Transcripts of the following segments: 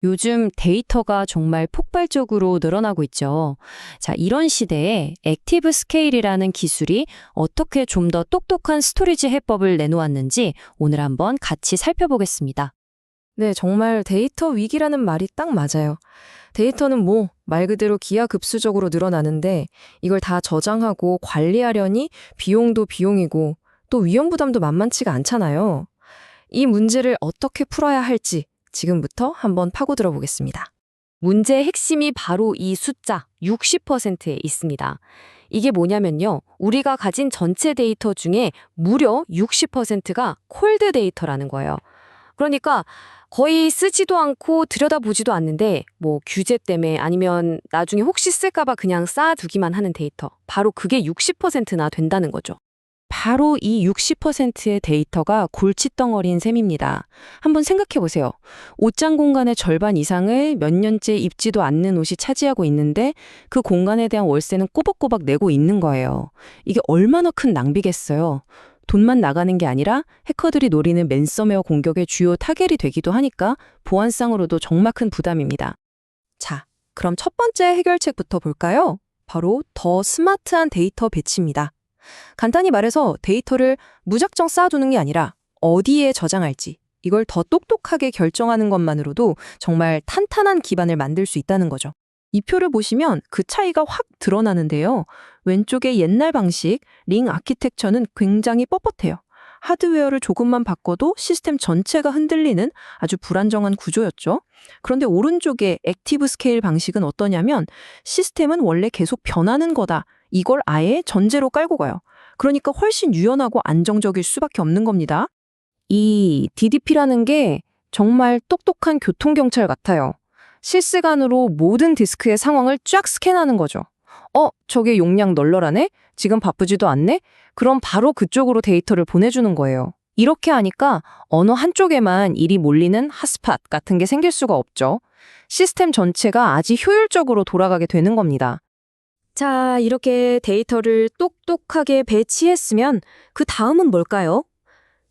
요즘 데이터가 정말 폭발적으로 늘어나고 있죠. 자, 이런 시대에 액티브 스케일이라는 기술이 어떻게 좀 더 똑똑한 스토리지 해법을 내놓았는지 오늘 한번 같이 살펴보겠습니다. 네, 정말 데이터 위기라는 말이 딱 맞아요. 데이터는 말 그대로 기하급수적으로 늘어나는데 이걸 다 저장하고 관리하려니 비용도 비용이고 또 위험 부담도 만만치가 않잖아요. 이 문제를 어떻게 풀어야 할지 지금부터 한번 파고들어 보겠습니다. 문제의 핵심이 바로 이 숫자 60%에 있습니다. 이게 뭐냐면요. 우리가 가진 전체 데이터 중에 무려 60%가 콜드 데이터라는 거예요. 그러니까 거의 쓰지도 않고 들여다보지도 않는데 규제 때문에 아니면 나중에 혹시 쓸까 봐 그냥 쌓아두기만 하는 데이터. 바로 그게 60%나 된다는 거죠. 바로 이 60%의 데이터가 골칫덩어리인 셈입니다. 한번 생각해 보세요. 옷장 공간의 절반 이상을 몇 년째 입지도 않는 옷이 차지하고 있는데 그 공간에 대한 월세는 꼬박꼬박 내고 있는 거예요. 이게 얼마나 큰 낭비겠어요. 돈만 나가는 게 아니라 해커들이 노리는 랜섬웨어 공격의 주요 타겟이 되기도 하니까 보안상으로도 정말 큰 부담입니다. 자, 그럼 첫 번째 해결책부터 볼까요? 바로 더 스마트한 데이터 배치입니다. 간단히 말해서 데이터를 무작정 쌓아두는 게 아니라 어디에 저장할지 이걸 더 똑똑하게 결정하는 것만으로도 정말 탄탄한 기반을 만들 수 있다는 거죠. 이 표를 보시면 그 차이가 확 드러나는데요. 왼쪽의 옛날 방식, 링 아키텍처는 굉장히 뻣뻣해요. 하드웨어를 조금만 바꿔도 시스템 전체가 흔들리는 아주 불안정한 구조였죠. 그런데 오른쪽의 액티브 스케일 방식은 어떠냐면 시스템은 원래 계속 변하는 거다. 이걸 아예 전제로 깔고 가요. 그러니까 훨씬 유연하고 안정적일 수밖에 없는 겁니다. 이 DDP라는 게 정말 똑똑한 교통경찰 같아요. 실시간으로 모든 디스크의 상황을 쫙 스캔하는 거죠. 저게 용량 널널하네? 지금 바쁘지도 않네? 그럼 바로 그쪽으로 데이터를 보내주는 거예요. 이렇게 하니까 어느 한쪽에만 일이 몰리는 핫스팟 같은 게 생길 수가 없죠. 시스템 전체가 아주 효율적으로 돌아가게 되는 겁니다. 자, 이렇게 데이터를 똑똑하게 배치했으면 그 다음은 뭘까요?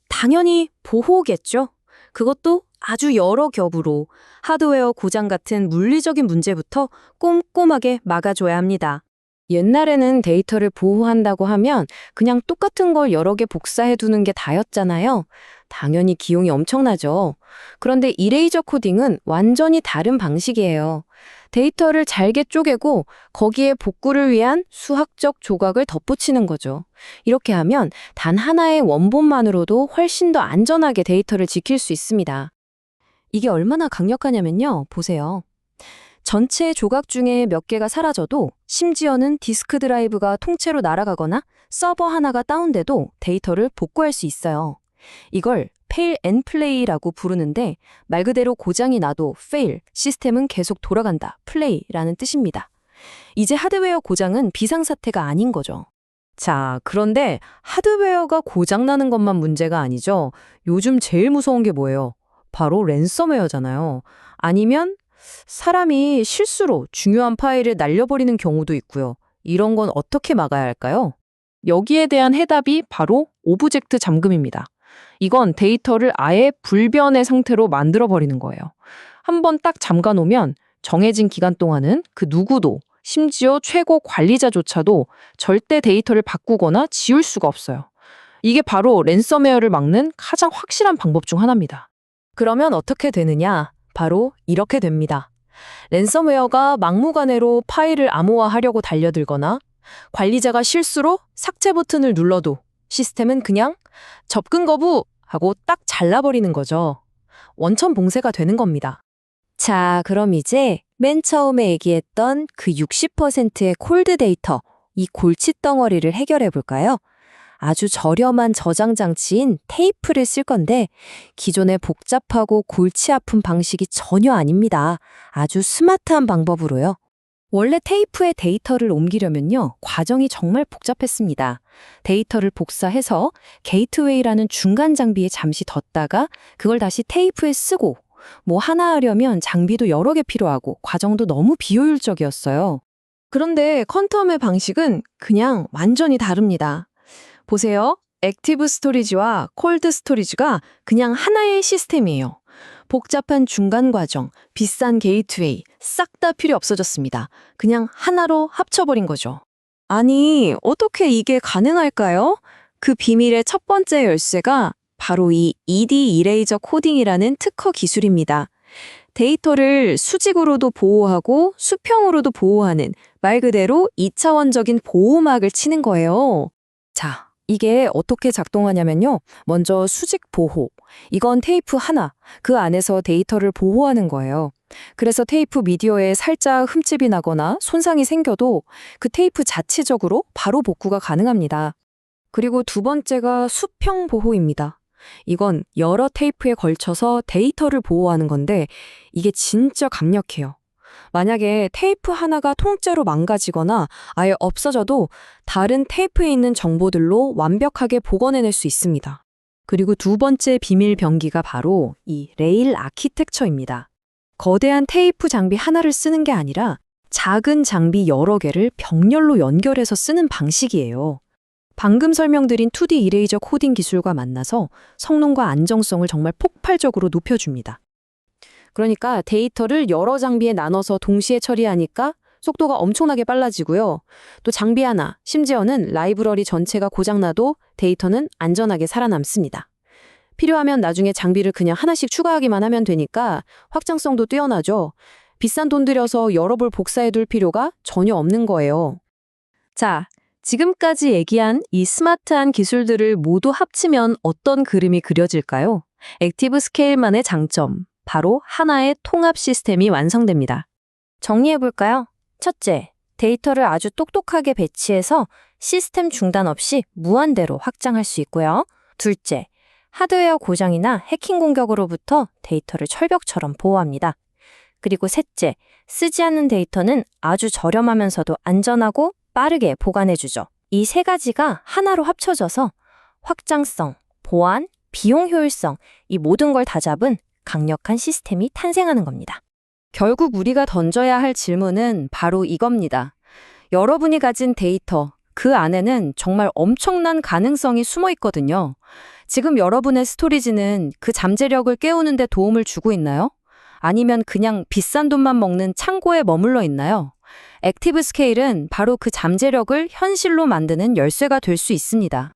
당연히 보호겠죠. 그것도 아주 여러 겹으로 하드웨어 고장 같은 물리적인 문제부터 꼼꼼하게 막아줘야 합니다. 옛날에는 데이터를 보호한다고 하면 그냥 똑같은 걸 여러 개 복사해 두는 게 다였잖아요. 당연히 기용이 엄청나죠. 그런데 이레이저 코딩은 완전히 다른 방식이에요. 데이터를 잘게 쪼개고 거기에 복구를 위한 수학적 조각을 덧붙이는 거죠. 이렇게 하면 단 하나의 원본만으로도 훨씬 더 안전하게 데이터를 지킬 수 있습니다. 이게 얼마나 강력하냐면요. 보세요. 전체 조각 중에 몇 개가 사라져도 심지어는 디스크 드라이브가 통째로 날아가거나 서버 하나가 다운돼도 데이터를 복구할 수 있어요. 이걸 fail and play라고 부르는데 말 그대로 고장이 나도 fail, 시스템은 계속 돌아간다, play라는 뜻입니다. 이제 하드웨어 고장은 비상사태가 아닌 거죠. 자, 그런데 하드웨어가 고장나는 것만 문제가 아니죠. 요즘 제일 무서운 게 뭐예요? 바로 랜섬웨어잖아요. 아니면 사람이 실수로 중요한 파일을 날려버리는 경우도 있고요. 이런 건 어떻게 막아야 할까요? 여기에 대한 해답이 바로 오브젝트 잠금입니다. 이건 데이터를 아예 불변의 상태로 만들어버리는 거예요. 한번 딱 잠가놓으면 정해진 기간 동안은 그 누구도, 심지어 최고 관리자조차도 절대 데이터를 바꾸거나 지울 수가 없어요. 이게 바로 랜섬웨어를 막는 가장 확실한 방법 중 하나입니다. 그러면 어떻게 되느냐? 바로 이렇게 됩니다. 랜섬웨어가 막무가내로 파일을 암호화하려고 달려들거나 관리자가 실수로 삭제 버튼을 눌러도 시스템은 그냥 접근 거부 하고 딱 잘라버리는 거죠. 원천 봉쇄가 되는 겁니다. 자, 그럼 이제 맨 처음에 얘기했던 그 60%의 콜드 데이터, 이 골칫덩어리를 해결해 볼까요? 아주 저렴한 저장 장치인 테이프를 쓸 건데 기존의 복잡하고 골치 아픈 방식이 전혀 아닙니다. 아주 스마트한 방법으로요. 원래 테이프에 데이터를 옮기려면요, 과정이 정말 복잡했습니다. 데이터를 복사해서 게이트웨이라는 중간 장비에 잠시 뒀다가 그걸 다시 테이프에 쓰고 하나 하려면 장비도 여러 개 필요하고 과정도 너무 비효율적이었어요. 그런데 퀀텀의 방식은 그냥 완전히 다릅니다. 보세요. 액티브 스토리지와 콜드 스토리지가 그냥 하나의 시스템이에요. 복잡한 중간 과정, 비싼 게이트웨이 싹 다 필요 없어졌습니다. 그냥 하나로 합쳐버린 거죠. 아니, 어떻게 이게 가능할까요? 그 비밀의 첫 번째 열쇠가 바로 이 ED 이레이저 코딩이라는 특허 기술입니다. 데이터를 수직으로도 보호하고 수평으로도 보호하는 말 그대로 2차원적인 보호막을 치는 거예요. 자, 이게 어떻게 작동하냐면요. 먼저 수직 보호. 이건 테이프 하나, 그 안에서 데이터를 보호하는 거예요. 그래서 테이프 미디어에 살짝 흠집이 나거나 손상이 생겨도 그 테이프 자체적으로 바로 복구가 가능합니다. 그리고 두 번째가 수평 보호입니다. 이건 여러 테이프에 걸쳐서 데이터를 보호하는 건데 이게 진짜 강력해요. 만약에 테이프 하나가 통째로 망가지거나 아예 없어져도 다른 테이프에 있는 정보들로 완벽하게 복원해낼 수 있습니다. 그리고 두 번째 비밀 병기가 바로 이 레일 아키텍처입니다. 거대한 테이프 장비 하나를 쓰는 게 아니라 작은 장비 여러 개를 병렬로 연결해서 쓰는 방식이에요. 방금 설명드린 2D 이레이저 코딩 기술과 만나서 성능과 안정성을 정말 폭발적으로 높여줍니다. 그러니까 데이터를 여러 장비에 나눠서 동시에 처리하니까 속도가 엄청나게 빨라지고요. 또 장비 하나, 심지어는 라이브러리 전체가 고장나도 데이터는 안전하게 살아남습니다. 필요하면 나중에 장비를 그냥 하나씩 추가하기만 하면 되니까 확장성도 뛰어나죠. 비싼 돈 들여서 여러 벌 복사해둘 필요가 전혀 없는 거예요. 자, 지금까지 얘기한 이 스마트한 기술들을 모두 합치면 어떤 그림이 그려질까요? 액티브 스케일만의 장점, 바로 하나의 통합 시스템이 완성됩니다. 정리해볼까요? 첫째, 데이터를 아주 똑똑하게 배치해서 시스템 중단 없이 무한대로 확장할 수 있고요. 둘째, 하드웨어 고장이나 해킹 공격으로부터 데이터를 철벽처럼 보호합니다. 그리고 셋째, 쓰지 않는 데이터는 아주 저렴하면서도 안전하고 빠르게 보관해주죠. 이 세 가지가 하나로 합쳐져서 확장성, 보안, 비용 효율성, 이 모든 걸 다 잡은 강력한 시스템이 탄생하는 겁니다. 결국 우리가 던져야 할 질문은 바로 이겁니다. 여러분이 가진 데이터, 그 안에는 정말 엄청난 가능성이 숨어 있거든요. 지금 여러분의 스토리지는 그 잠재력을 깨우는 데 도움을 주고 있나요? 아니면 그냥 비싼 돈만 먹는 창고에 머물러 있나요? 액티브 스케일은 바로 그 잠재력을 현실로 만드는 열쇠가 될 수 있습니다.